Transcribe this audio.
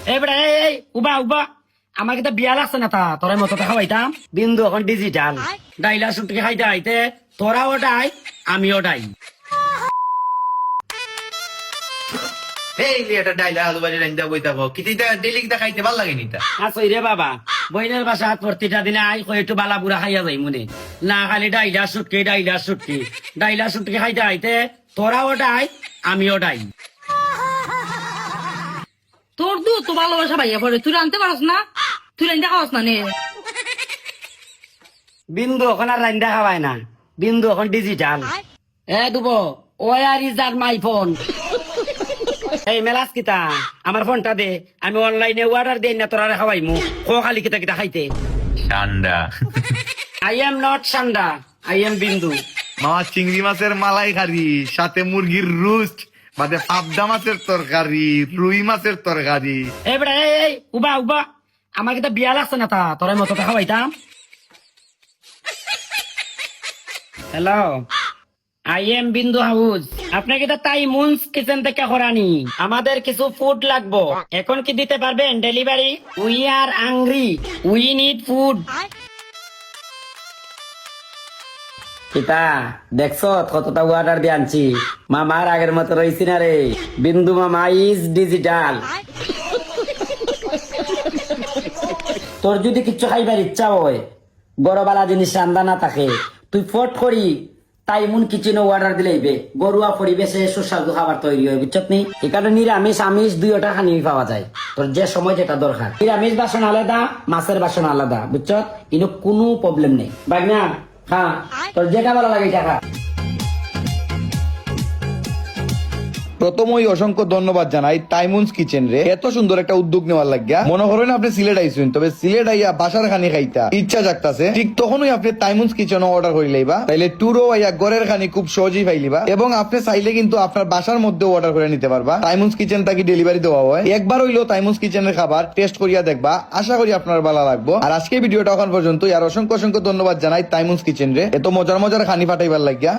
এবারে এই উবা উবা আমার কিন্তু বিয়া লাগছে না তা তোর মতো খাওয়াইতাম বিন্দু এখন ডিজিটাল ডাইলা সুটকে খাইতে আইতে তোরা ওটাই আমি ওটাই এই এটা ডাইলা আলু বাজি রান্দা বই থাকো কিতিটা ডেলি কিটা খাইতে ভাল লাগে নিতা আসই রে বাবা বইনের বাসা প্রতিটা দিনে আই কই একটু বালা বুড়া খাইয়া যাই মনে না খালি ডাইলা সুটকে খাইতে আইতে তোরা ওটাই আমি ওটাই তোর দু তো ভালোবাসা ভাইয়া পরে তুই আনতে পারস না তুই রান্না খাওয়াস না নে বিন্দু এখন আর রান্দা খাওয়ায় না বিন্দু এখন ডিজিটাল এ দুবো ওয়ার ইজ আর মাই ফোন এই মেলাস কিতা আমার ফোনটা দে আমি অনলাইনে অর্ডার দেই না তোরা খাওয়াইমু খো খালি কিতা কিতা খাইতে ঠান্ডা আই এম নট সান্ডা আই এম বিন্দু মামা চিংড়ি মাছের মালাই খারি সাথে মুরগির রোস্ট বাদে পাবদা মাছের তরকারি রুই মাছের তরকারি এবারে এই উবা উবা আমার কিতা বিয়া লাগছে না তা তোর মতো খাওয়াইতাম হ্যালো আই এম বিন্দু হাউস আপনাকে তো তাই মুন্স কিচেন থেকে করানি আমাদের কিছু ফুড লাগবো এখন কি দিতে পারবেন delivery we are angry we need food কিতা দেখছো কতটা অর্ডার দিয়ে আনছি মামার আগের মতো রয়েছি না রে বিন্দু মামা ইজ ডিজিটাল তোর যদি কিচ্ছু খাইবার ইচ্ছা হয় বড়বালা জিনিস রান্দা না থাকে তুই ফট করি তাই মন কিচেনে অর্ডার দিলেইবে গরুয়া পরিবেশে সুস্বাদু খাবার তৈরি হয় বুঝছত নি এখানে নিরামিষ আমিষ দুইটা খানি পাওয়া যায় তোর যে সময় যেটা দরকার নিরামিষ বাসন আলাদা মাছের বাসন আলাদা বুঝছত কিন্তু কোনো প্রবলেম নেই বাগনা হ্যাঁ তোর যেটা ভালো লাগে টাকা প্রথমই অসংখ্য ধন্যবাদ জানাই টাইমুন্স কিচেন রে এত সুন্দর একটা উদ্যোগ নেওয়ার লাগিয়া মনে করেন আপনি সিলেট আইসুন তবে সিলেট আইয়া বাসার খানি খাইতা ইচ্ছা জাগতাছে ঠিক তখনই আপনি টাইমুন্স কিচেন অর্ডার করে লইবা তাইলে টুরো আইয়া গড়ের খানি খুব সহজেই পাইলিবা এবং আপনি চাইলে কিন্তু আপনার বাসার মধ্যে অর্ডার করে নিতে পারবা টাইমুন্স কিচেন তাকে ডেলিভারি দেওয়া হয় একবার হইলো টাইমুন্স কিচেনের খাবার টেস্ট করিয়া দেখবা আশা করি আপনার ভালো লাগবো আর আজকে ভিডিওটা এখন পর্যন্ত আর অসংখ্য ধন্যবাদ জানাই টাইমুন্স কিচেন রে এত মজার খানি ফাটাইবার লাগিয়া